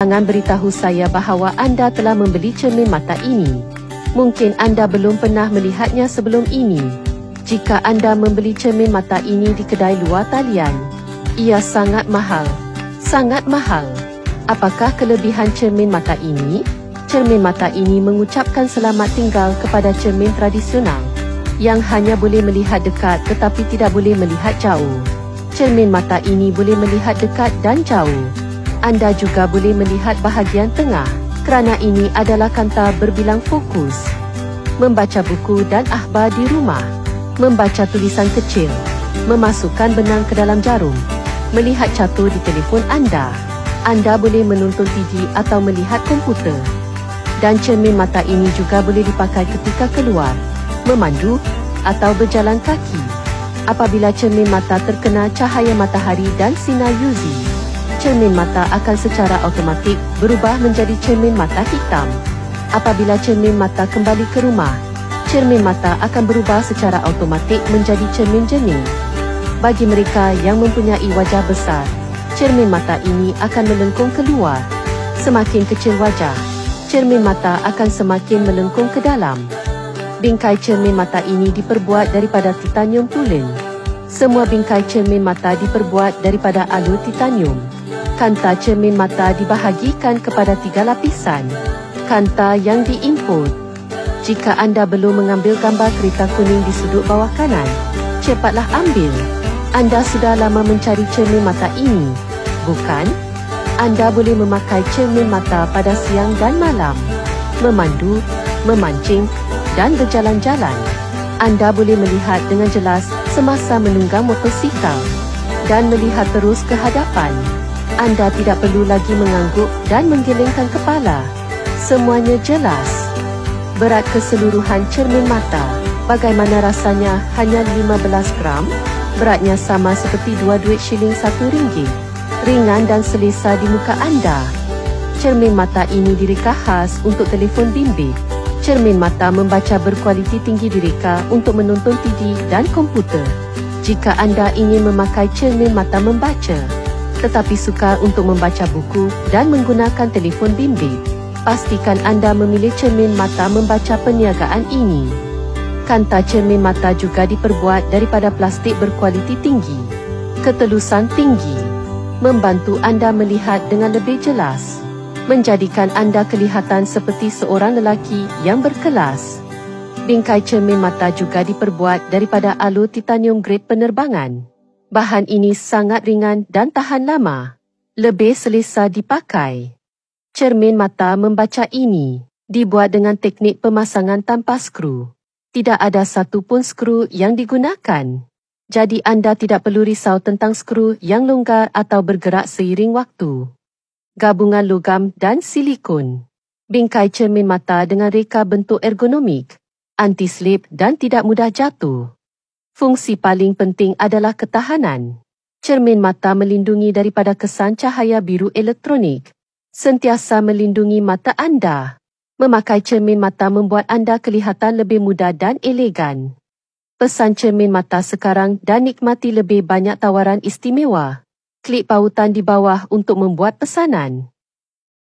Jangan beritahu saya bahawa anda telah membeli cermin mata ini. Mungkin anda belum pernah melihatnya sebelum ini. Jika anda membeli cermin mata ini di kedai luar talian, ia sangat mahal. Sangat mahal. Apakah kelebihan cermin mata ini? Cermin mata ini mengucapkan selamat tinggal kepada cermin tradisional yang hanya boleh melihat dekat tetapi tidak boleh melihat jauh. Cermin mata ini boleh melihat dekat dan jauh. Anda juga boleh melihat bahagian tengah kerana ini adalah kanta berbilang fokus. Membaca buku dan akhbar di rumah. Membaca tulisan kecil. Memasukkan benang ke dalam jarum. Melihat catur di telefon anda. Anda boleh menonton TV atau melihat komputer. Dan cermin mata ini juga boleh dipakai ketika keluar, memandu atau berjalan kaki. Apabila cermin mata terkena cahaya matahari dan sinar UV, cermin mata akan secara automatik berubah menjadi cermin mata hitam. Apabila cermin mata kembali ke rumah, cermin mata akan berubah secara automatik menjadi cermin jernih. Bagi mereka yang mempunyai wajah besar, cermin mata ini akan melengkung keluar. Semakin kecil wajah, cermin mata akan semakin melengkung ke dalam. Bingkai cermin mata ini diperbuat daripada titanium tulen. Semua bingkai cermin mata diperbuat daripada alur titanium. Kanta cermin mata dibahagikan kepada 3 lapisan. Kanta yang diimport. Jika anda belum mengambil gambar kereta kuning di sudut bawah kanan, cepatlah ambil. Anda sudah lama mencari cermin mata ini, bukan? Anda boleh memakai cermin mata pada siang dan malam, memandu, memancing dan berjalan-jalan. Anda boleh melihat dengan jelas semasa menunggang motosikal dan melihat terus ke hadapan. Anda tidak perlu lagi mengangguk dan menggelengkan kepala. Semuanya jelas. Berat keseluruhan cermin mata. Bagaimana rasanya? Hanya 15 gram? Beratnya sama seperti 2 duit shilling RM1. Ringan dan selesa di muka anda. Cermin mata ini direka khas untuk telefon bimbit. Cermin mata membaca berkualiti tinggi direka untuk menonton TV dan komputer. Jika anda ingin memakai cermin mata membaca, tetapi sukar untuk membaca buku dan menggunakan telefon bimbit, pastikan anda memilih cermin mata membaca perniagaan ini. Kanta cermin mata juga diperbuat daripada plastik berkualiti tinggi. Ketelusan tinggi. Membantu anda melihat dengan lebih jelas. Menjadikan anda kelihatan seperti seorang lelaki yang berkelas. Bingkai cermin mata juga diperbuat daripada alur titanium grade penerbangan. Bahan ini sangat ringan dan tahan lama. Lebih selesa dipakai. Cermin mata membaca ini dibuat dengan teknik pemasangan tanpa skru. Tidak ada satu pun skru yang digunakan. Jadi anda tidak perlu risau tentang skru yang longgar atau bergerak seiring waktu. Gabungan logam dan silikon. Bingkai cermin mata dengan reka bentuk ergonomik, anti-slip dan tidak mudah jatuh. Fungsi paling penting adalah ketahanan. Cermin mata melindungi daripada kesan cahaya biru elektronik. Sentiasa melindungi mata anda. Memakai cermin mata membuat anda kelihatan lebih muda dan elegan. Pesan cermin mata sekarang dan nikmati lebih banyak tawaran istimewa. Klik pautan di bawah untuk membuat pesanan.